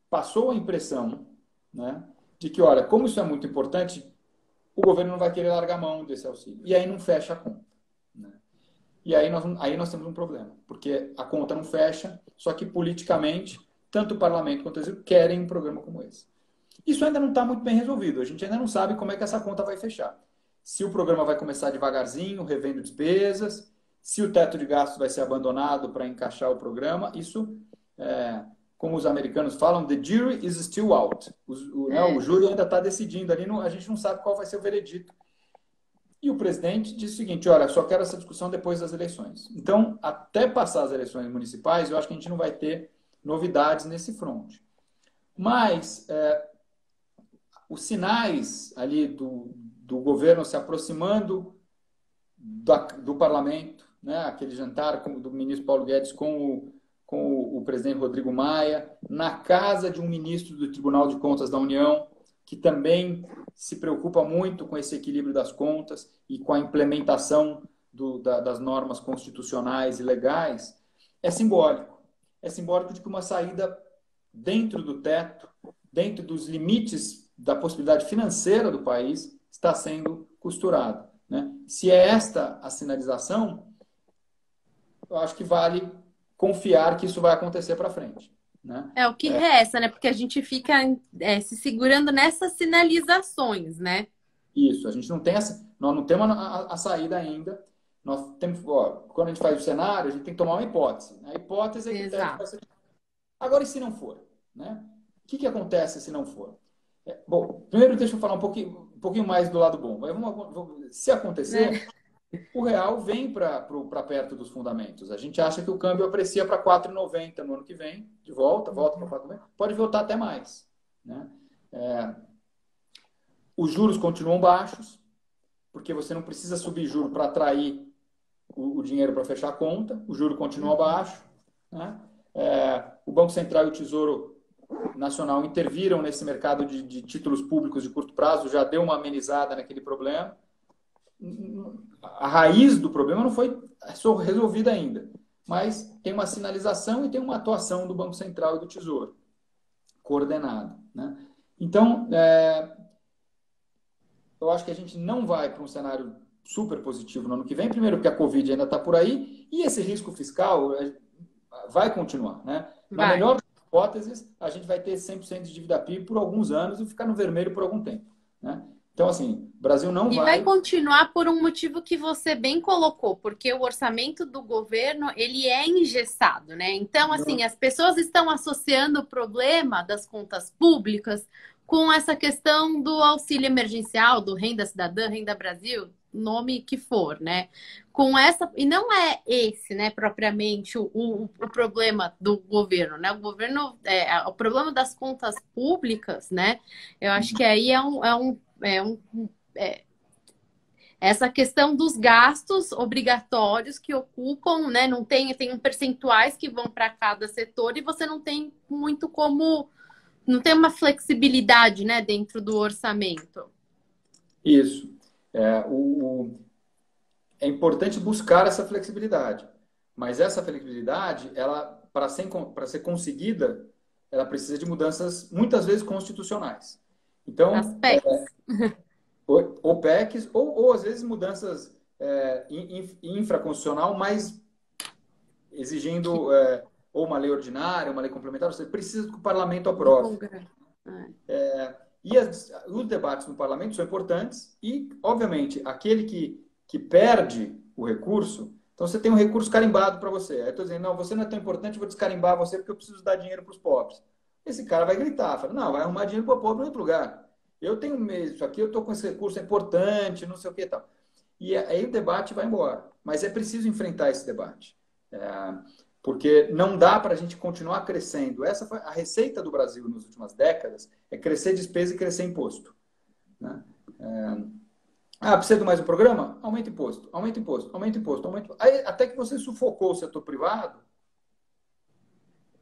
passou a impressão, né, de que, olha, como isso é muito importante, o governo não vai querer largar a mão desse auxílio. E aí não fecha a conta. Né? E aí nós temos um problema, porque a conta não fecha, só que politicamente, tanto o parlamento quanto o executivo querem um programa como esse. Isso ainda não está muito bem resolvido. A gente ainda não sabe como é que essa conta vai fechar. Se o programa vai começar devagarzinho, revendo despesas, se o teto de gastos vai ser abandonado para encaixar o programa, isso, como os americanos falam, the jury is still out. O júri ainda está decidindo ali, a gente não sabe qual vai ser o veredito. E o presidente disse o seguinte, olha, só quero essa discussão depois das eleições. Então, até passar as eleições municipais, eu acho que a gente não vai ter novidades nesse fronte. Mas os sinais ali do governo se aproximando do parlamento, né? Aquele jantar do ministro Paulo Guedes com o presidente Rodrigo Maia, na casa de um ministro do Tribunal de Contas da União, que também se preocupa muito com esse equilíbrio das contas e com a implementação das normas constitucionais e legais, é simbólico. É simbólico de que uma saída dentro do teto, dentro dos limites da possibilidade financeira do país, está sendo costurada, né? Se é esta a sinalização, eu acho que vale confiar que isso vai acontecer para frente, né? É o que resta, né? Porque a gente fica se segurando nessas sinalizações, né? Isso, a gente não tem nós não temos a saída ainda. Nós temos, quando a gente faz o cenário, a gente tem que tomar uma hipótese. A hipótese é que o teto vai ser... Agora, e se não for? Né? O que acontece se não for? Bom, primeiro deixa eu falar um pouquinho mais do lado bom. Se acontecer, o real vem para perto dos fundamentos. A gente acha que o câmbio aprecia para 4,90 no ano que vem, de volta para 4,90. Pode voltar até mais, né? Os juros continuam baixos, porque você não precisa subir juro para atrair o dinheiro para fechar a conta. O juro continua baixo, né? O Banco Central e o Tesouro Nacional interviram nesse mercado de títulos públicos de curto prazo, já deu uma amenizada naquele problema. A raiz do problema não foi resolvida ainda, mas tem uma sinalização e tem uma atuação do Banco Central e do Tesouro coordenada, né? Então, eu acho que a gente não vai para um cenário super positivo no ano que vem, primeiro porque a Covid ainda está por aí e esse risco fiscal vai continuar, né? Na melhor das hipóteses, a gente vai ter 100% de dívida PIB por alguns anos e ficar no vermelho por algum tempo, né? Então, assim, o Brasil não vai... E vai continuar por um motivo que você bem colocou, porque o orçamento do governo, ele é engessado, né? Então, assim, as pessoas estão associando o problema das contas públicas com essa questão do auxílio emergencial, do Renda Cidadã, Renda Brasil, nome que for, né? Com essa... E não é esse, né, propriamente o problema do governo, né? O governo... o problema das contas públicas, né? Eu acho que aí essa questão dos gastos obrigatórios que ocupam, né? Não tem percentuais que vão para cada setor e você não tem muito como... Não tem uma flexibilidade, né, dentro do orçamento. Isso. É importante buscar essa flexibilidade. Mas essa flexibilidade, ela, para ser conseguida, ela precisa de mudanças, muitas vezes, constitucionais. Então, as PECs. Ou PECs, ou às vezes mudanças infraconstitucional, mas exigindo ou uma lei ordinária, uma lei complementar, você precisa que o parlamento aprove. E os debates no parlamento são importantes e, obviamente, aquele que perde o recurso, então você tem um recurso carimbado para você. Aí eu estou dizendo, não, você não é tão importante, vou descarimbar você porque eu preciso dar dinheiro para os pobres. Esse cara vai gritar, fala, não, vai arrumar dinheiro para o pobre em outro lugar. Eu tenho mesmo isso aqui, eu estou com esse recurso, é importante, não sei o que e tal. E aí o debate vai embora. Mas é preciso enfrentar esse debate. Porque não dá para a gente continuar crescendo. Essa foi a receita do Brasil nas últimas décadas, é crescer despesa e crescer imposto, né? Precisa de mais um programa? Aumenta imposto, aumenta imposto, aumenta imposto, aumenta imposto. Aí, até que você sufocou o setor privado,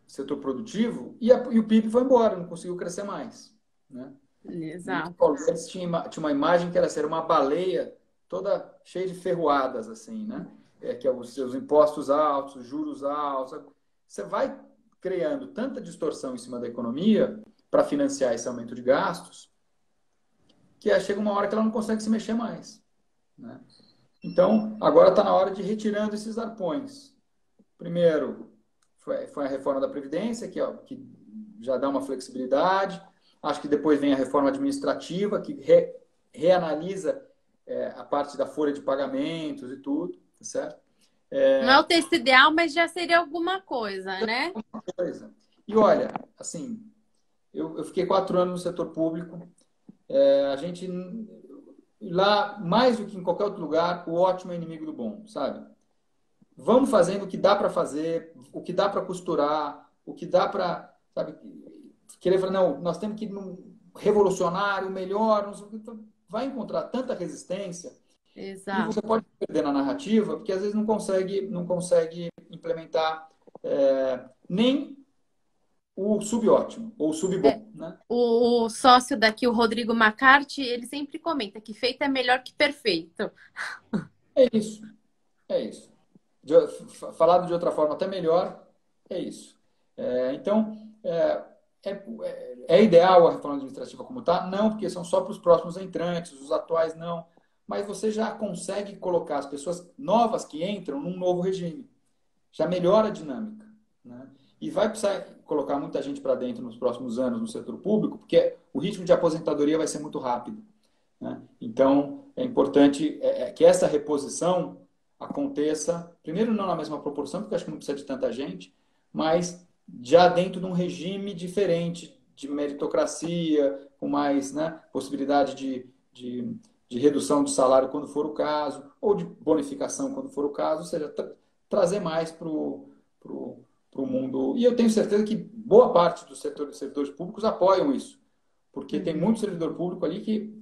setor produtivo, e o PIB foi embora, não conseguiu crescer mais, né? Exato. O Paulo Guedes tinha uma imagem que era uma baleia toda cheia de ferroadas, assim, né? Que é os seus impostos altos, juros altos. Você vai criando tanta distorção em cima da economia para financiar esse aumento de gastos que chega uma hora que ela não consegue se mexer mais, né? Então, agora está na hora de ir retirando esses arpões. Primeiro, foi a reforma da Previdência, que já dá uma flexibilidade. Acho que depois vem a reforma administrativa, que reanalisa a parte da folha de pagamentos e tudo, tá certo? Não é o texto ideal, mas já seria alguma coisa, né? Coisa. E olha, assim, eu fiquei 4 anos no setor público. A gente, lá, mais do que em qualquer outro lugar, o ótimo é inimigo do bom, sabe? Vamos fazendo o que dá para fazer, o que dá para costurar, o que dá para, sabe, querer falar, não, nós temos que ir num revolucionário, melhor, não sei o que, então, vai encontrar tanta resistência e Exato. você pode perder na narrativa, porque às vezes não consegue implementar nem o subótimo ou o subbom, né? O sócio daqui, o Rodrigo McCarthy, ele sempre comenta que feito é melhor que perfeito. É isso, é isso. Falado de outra forma até melhor, é isso. Então, é ideal a reforma administrativa como está? Não, porque são só para os próximos entrantes, os atuais não. Mas você já consegue colocar as pessoas novas que entram num novo regime. Já melhora a dinâmica, né? E vai precisar colocar muita gente para dentro nos próximos anos no setor público, porque o ritmo de aposentadoria vai ser muito rápido, né? Então, é importante que essa reposição aconteça, primeiro não na mesma proporção, porque acho que não precisa de tanta gente, mas já dentro de um regime diferente de meritocracia, com mais, né, possibilidade de redução de salário quando for o caso, ou de bonificação quando for o caso, ou seja, trazer mais para o mundo. E eu tenho certeza que boa parte dos servidores públicos apoiam isso, porque tem muito servidor público ali que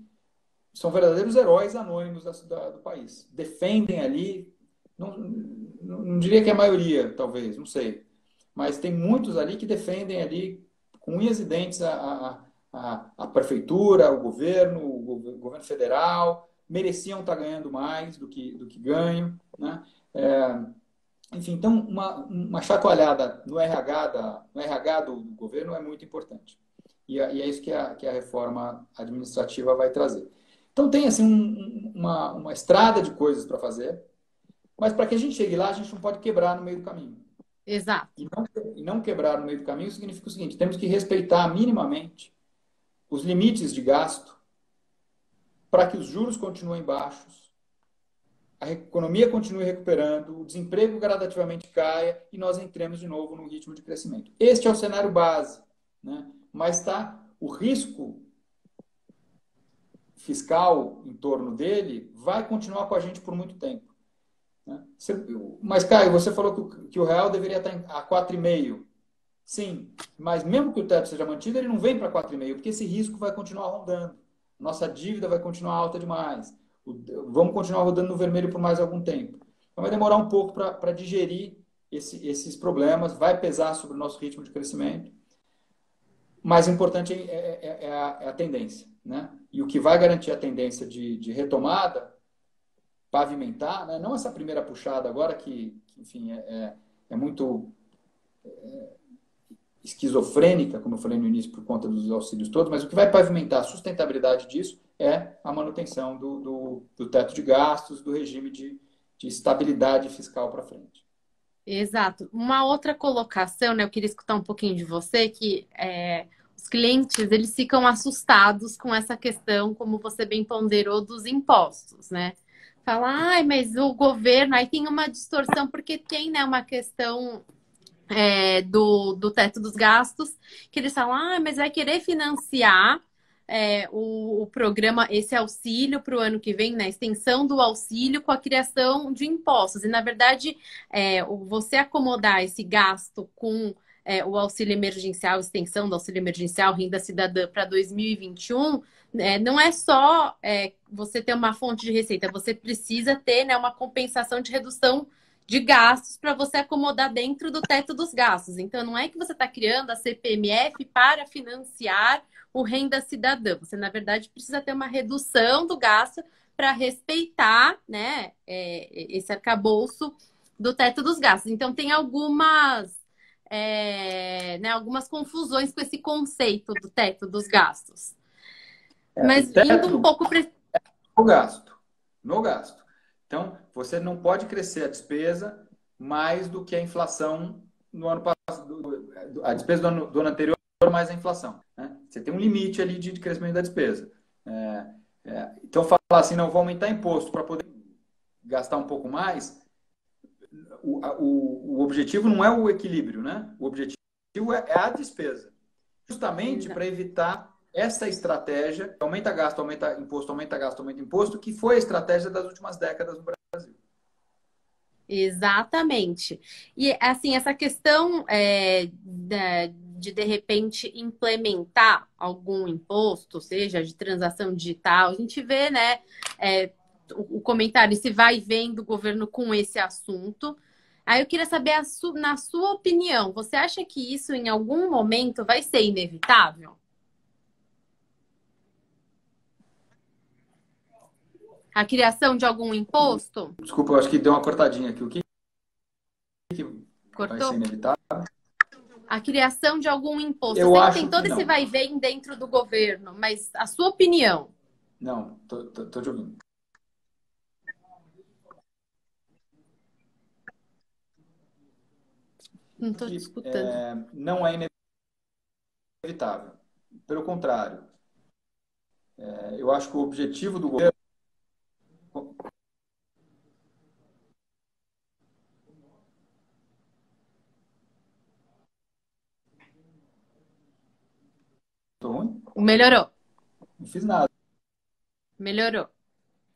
são verdadeiros heróis anônimos do país. Defendem ali, não diria que é a maioria, talvez, não sei, mas tem muitos ali que defendem ali com unhas e dentes a prefeitura, o governo federal, mereciam estar ganhando mais do que ganham, né? Enfim, então uma chacoalhada no RH do governo é muito importante. E é isso que a reforma administrativa vai trazer. Então tem assim uma estrada de coisas para fazer, mas para que a gente chegue lá, a gente não pode quebrar no meio do caminho. Exato. E não quebrar no meio do caminho significa o seguinte: temos que respeitar minimamente os limites de gasto para que os juros continuem baixos, a economia continue recuperando, o desemprego gradativamente caia e nós entremos de novo no ritmo de crescimento. Este é o cenário base, né? Mas o risco fiscal em torno dele vai continuar com a gente por muito tempo, né? Mas, Caio, você falou que o real deveria estar a 4,5. Sim, mas mesmo que o teto seja mantido, ele não vem para 4,5, porque esse risco vai continuar rondando. Nossa dívida vai continuar alta demais. Vamos continuar rodando no vermelho por mais algum tempo. Então vai demorar um pouco para digerir esses problemas, vai pesar sobre o nosso ritmo de crescimento. Mais importante é a tendência, né? E o que vai garantir a tendência de retomada, pavimentar, né? Não essa primeira puxada agora, que enfim, é muito esquizofrênica, como eu falei no início, por conta dos auxílios todos, mas o que vai pavimentar a sustentabilidade disso é a manutenção do teto de gastos, do regime de estabilidade fiscal para frente. Exato. Uma outra colocação, né? Eu queria escutar um pouquinho de você, que os clientes, eles ficam assustados com essa questão, como você bem ponderou, dos impostos, né? Fala, ai, mas o governo, aí tem uma distorção, porque tem, né, uma questão do teto dos gastos, que eles falam, ah, mas vai querer financiar o programa, esse auxílio para o ano que vem, na extensão do auxílio com a criação de impostos. E, na verdade, você acomodar esse gasto com o auxílio emergencial, extensão do auxílio emergencial, renda cidadã para 2021, não é só você ter uma fonte de receita, você precisa ter, né, uma compensação de redução de gastos para você acomodar dentro do teto dos gastos. Então, não é que você está criando a CPMF para financiar o Renda Cidadã. Você, na verdade, precisa ter uma redução do gasto para respeitar, né, esse arcabouço do teto dos gastos. Então, tem algumas confusões com esse conceito do teto dos gastos. Mas O teto indo um pouco para... no gasto. Então, você não pode crescer a despesa mais do que a inflação no ano passado, a despesa do ano anterior mais a inflação, né? Você tem um limite ali de crescimento da despesa. Então, falar assim, não, vou aumentar imposto para poder gastar um pouco mais, o objetivo não é o equilíbrio, né? O objetivo é a despesa. Justamente para evitar essa estratégia, aumenta gasto, aumenta imposto, aumenta gasto, aumenta imposto, que foi a estratégia das últimas décadas no Brasil. Exatamente. E assim, essa questão de repente implementar algum imposto, seja de transação digital, a gente vê, né, o comentário se vai e vem do governo com esse assunto. Aí eu queria saber, na sua opinião, você acha que isso em algum momento vai ser inevitável? A criação de algum imposto? Desculpa, eu acho que deu uma cortadinha aqui. O que vai ser Cortou? inevitável? A criação de algum imposto. Eu Eu sei que acho tem que todo esse não. vai e vem dentro do governo, mas a sua opinião? Não, tô te ouvindo. Não estou te escutando. Não é inevitável. Pelo contrário, eu acho que o objetivo do governo. Tô ruim? Melhorou. Não fiz nada. Melhorou.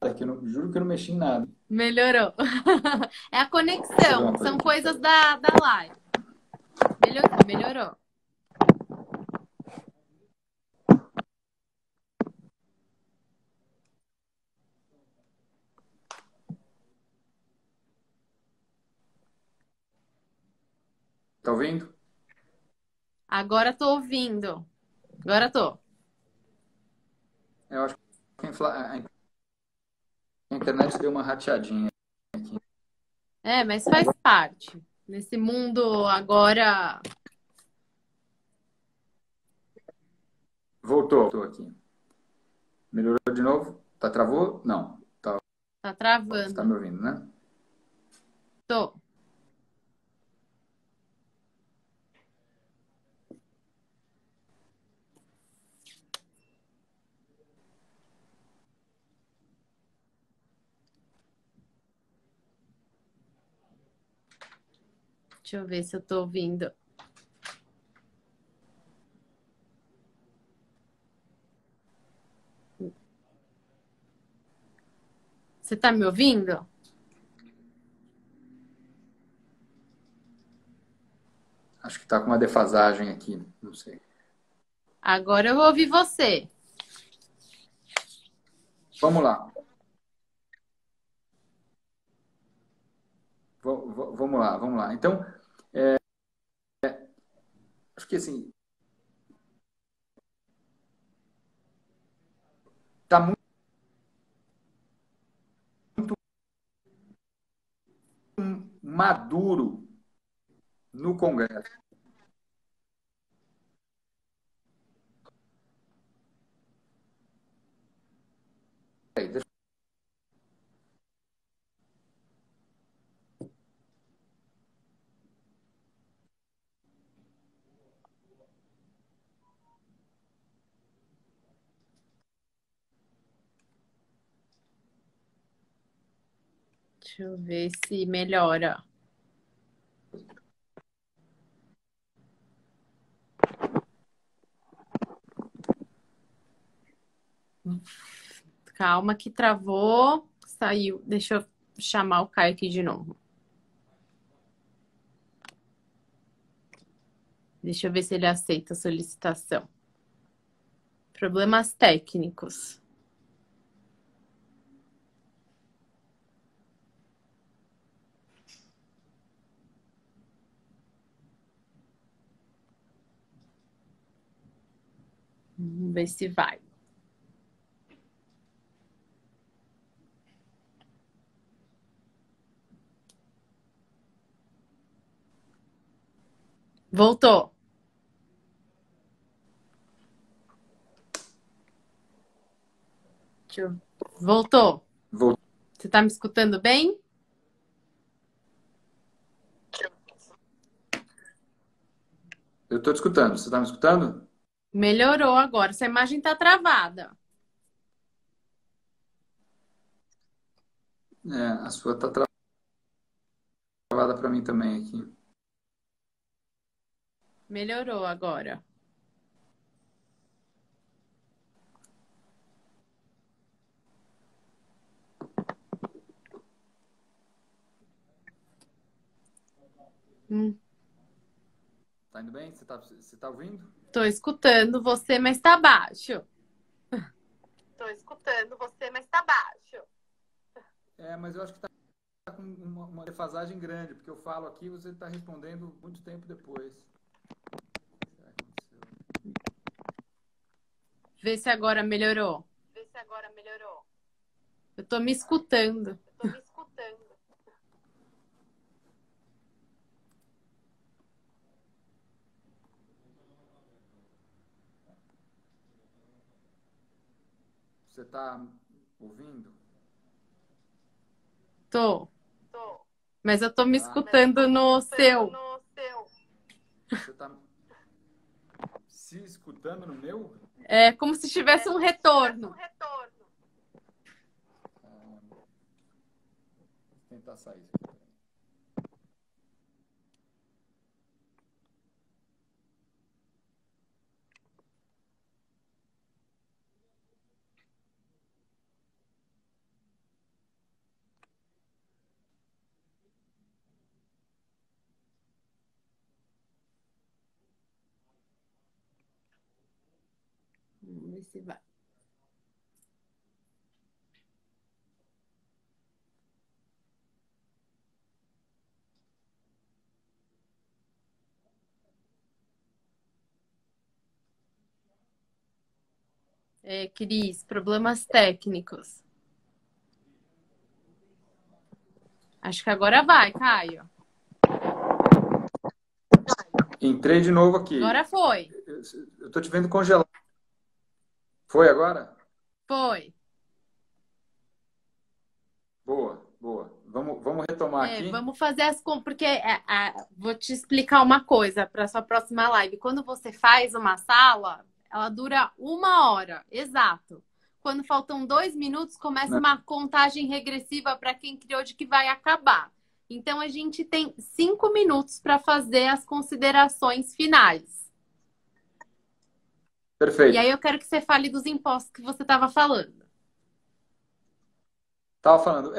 Aqui, juro que eu não mexi em nada. Melhorou. É a Deixa eu ver conexão. uma coisa São aqui. coisas da live. Melhorou, melhorou. Tá ouvindo? Agora tô ouvindo. Agora tô. Eu acho que a internet deu uma rateadinha. Mas faz parte. Nesse mundo agora Voltou. Tô aqui. Melhorou de novo? Tá travou? Não. tá Você tá travando. me ouvindo, né? Tô. Deixa eu ver se eu tô ouvindo. Você tá me ouvindo? Acho que tá com uma defasagem aqui. Não sei. Agora eu vou ouvir você. Vamos lá. Vamos lá. Então, acho que assim, tá muito maduro no Congresso. Deixa Deixa eu ver se melhora. Calma que travou. Saiu. Deixa eu chamar o Caio aqui de novo. Deixa eu ver se ele aceita a solicitação. Problemas técnicos. Vamos ver se vai. Voltou. Voltou. eu Você tá me escutando bem? tô te escutando. Você tá me escutando? Melhorou agora. Essa imagem tá travada. A sua tá travada para mim também aqui. Melhorou agora. Tá indo bem? Você tá ouvindo? Tô escutando você, mas tá baixo. Tô escutando você, mas tá baixo. Mas eu acho que tá com uma defasagem grande, porque eu falo aqui e você está respondendo muito tempo depois. Vê se agora melhorou. Vê se agora melhorou. Eu tô me escutando. Eu tô me escutando. Você está ouvindo? Tô. Tô. Mas eu tô me escutando no seu. No seu. Você está se escutando no meu? É como se tivesse um retorno. Vou tentar sair. Vamos ver se vai. Cris, problemas técnicos. Acho que agora vai, Caio. Entrei de novo aqui. Agora foi. Eu tô te vendo congelado. Foi agora? Foi. Boa, boa. Vamos retomar aqui. Vamos fazer as contas, porque vou te explicar uma coisa para sua próxima live. Quando você faz uma sala, ela dura 1 hora, exato. Quando faltam 2 minutos, começa uma contagem regressiva para quem criou de que vai acabar. Então, a gente tem 5 minutos para fazer as considerações finais. Perfeito. E aí eu quero que você fale dos impostos que você estava falando. Estava falando.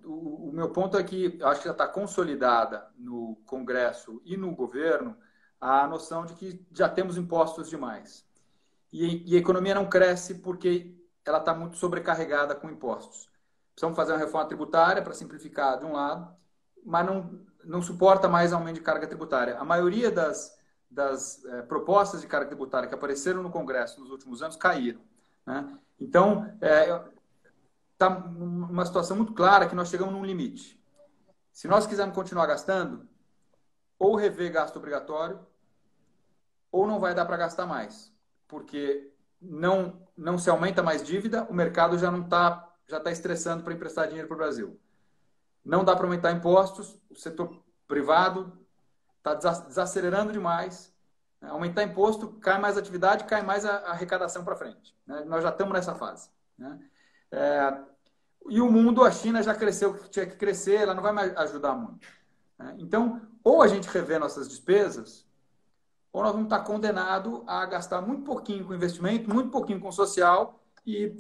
O meu ponto é que eu acho que já está consolidada no Congresso e no governo a noção de que já temos impostos demais. E a economia não cresce porque ela está muito sobrecarregada com impostos. Precisamos fazer uma reforma tributária para simplificar de um lado, mas não suporta mais aumento de carga tributária. A maioria das propostas de carga tributária que apareceram no Congresso nos últimos anos caíram, né? Então, está numa situação muito clara que nós chegamos num limite. Se nós quisermos continuar gastando, ou rever gasto obrigatório, ou não vai dar para gastar mais, porque não se aumenta mais dívida, o mercado já está estressando para emprestar dinheiro para o Brasil. Não dá para aumentar impostos, o setor privado está desacelerando demais. Aumentar imposto, cai mais atividade, cai mais a arrecadação para frente, né? Nós já estamos nessa fase, né? E o mundo, a China já cresceu o que tinha que crescer, ela não vai mais ajudar muito, né? Então, ou a gente revê nossas despesas, ou nós vamos estar condenados a gastar muito pouquinho com investimento, muito pouquinho com social e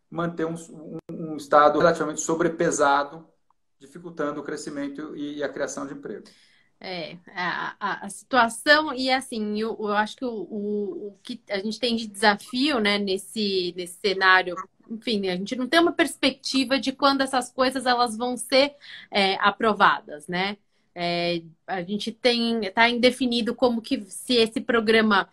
manter um Estado relativamente sobrepesado, dificultando o crescimento e a criação de emprego. A situação, e assim, eu acho que o que a gente tem de desafio, né, nesse cenário, enfim, a gente não tem uma perspectiva de quando essas coisas elas vão ser aprovadas, né? A gente está indefinido como que se esse programa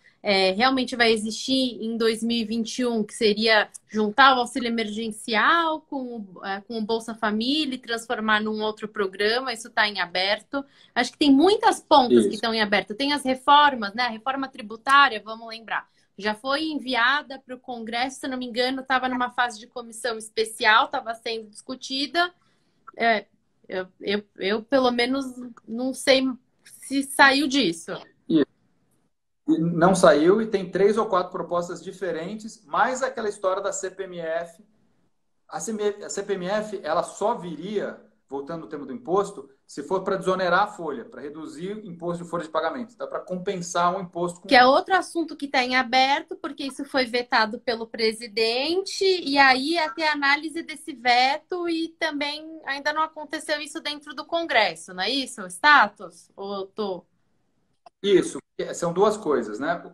realmente vai existir em 2021, que seria juntar o auxílio emergencial com o Bolsa Família e transformar num outro programa. Isso está em aberto. Acho que tem muitas pontas que estão em aberto. Tem as reformas, né? A reforma tributária, vamos lembrar, já foi enviada para o Congresso, se não me engano, estava numa fase de comissão especial, estava sendo discutida. Eu, pelo menos, não sei se saiu disso. Não saiu e tem 3 ou 4 propostas diferentes, mais aquela história da CPMF. A CPMF ela só viria voltando ao tema do imposto, se for para desonerar a folha, para reduzir o imposto de folha de pagamento, dá para compensar um imposto. Que é outro assunto que está em aberto, porque isso foi vetado pelo presidente, e aí até a análise desse veto, e também ainda não aconteceu isso dentro do Congresso, não é isso? O status? Ou eu tô... Isso, são duas coisas, né?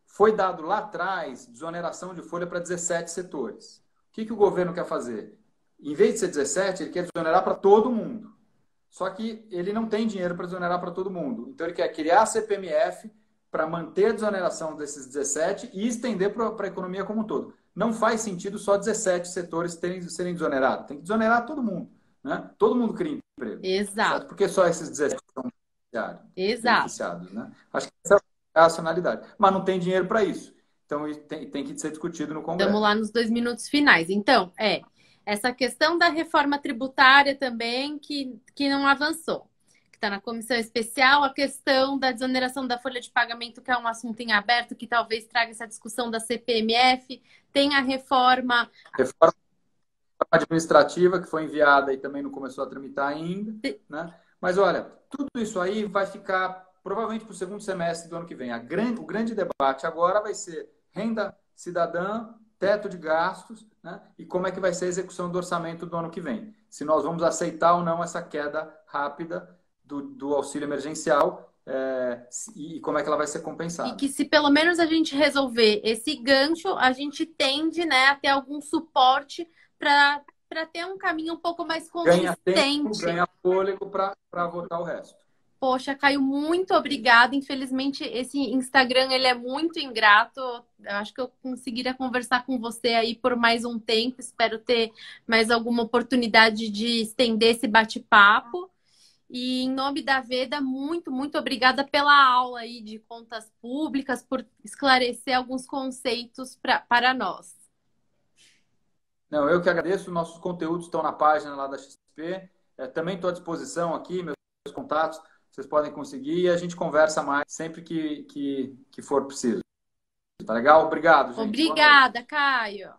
Foi dado lá atrás desoneração de folha para 17 setores. O que o governo quer fazer? Em vez de ser 17, ele quer desonerar para todo mundo. Só que ele não tem dinheiro para desonerar para todo mundo. Então, ele quer criar a CPMF para manter a desoneração desses 17 e estender para a economia como um todo. Não faz sentido só 17 setores serem desonerados. Tem que desonerar todo mundo. Né? Todo mundo cria emprego. Exato. Certo? Porque só esses 17 são beneficiados. Né? Acho que essa é a racionalidade. Mas não tem dinheiro para isso. Então, tem que ser discutido no Congresso. Estamos lá nos 2 minutos finais. Então, essa questão da reforma tributária também que não avançou. Que está na comissão especial, a questão da desoneração da folha de pagamento, que é um assunto em aberto, que talvez traga essa discussão da CPMF. Tem a reforma administrativa, que foi enviada e também não começou a tramitar ainda. Né? Mas, olha, tudo isso aí vai ficar provavelmente para o segundo semestre do ano que vem. O grande debate agora vai ser renda cidadã, teto de gastos, né? E como é que vai ser a execução do orçamento do ano que vem. Se nós vamos aceitar ou não essa queda rápida do auxílio emergencial e como é que ela vai ser compensada. E que se pelo menos a gente resolver esse gancho, a gente tende, né, a ter algum suporte para ter um caminho um pouco mais consistente. Ganha tempo, ganha fôlego para votar o resto. Poxa, Caio, muito obrigada. Infelizmente, esse Instagram ele é muito ingrato. Eu acho que eu conseguiria conversar com você aí por mais um tempo. Espero ter mais alguma oportunidade de estender esse bate-papo. E em nome da Veda, muito, muito obrigada pela aula aí de contas públicas, por esclarecer alguns conceitos para nós. Não, eu que agradeço. Nossos conteúdos estão na página lá da XP. Também estou à disposição aqui, meus contatos. Vocês podem conseguir e a gente conversa mais sempre que for preciso. Tá legal? Obrigado, gente. Obrigada, Caio.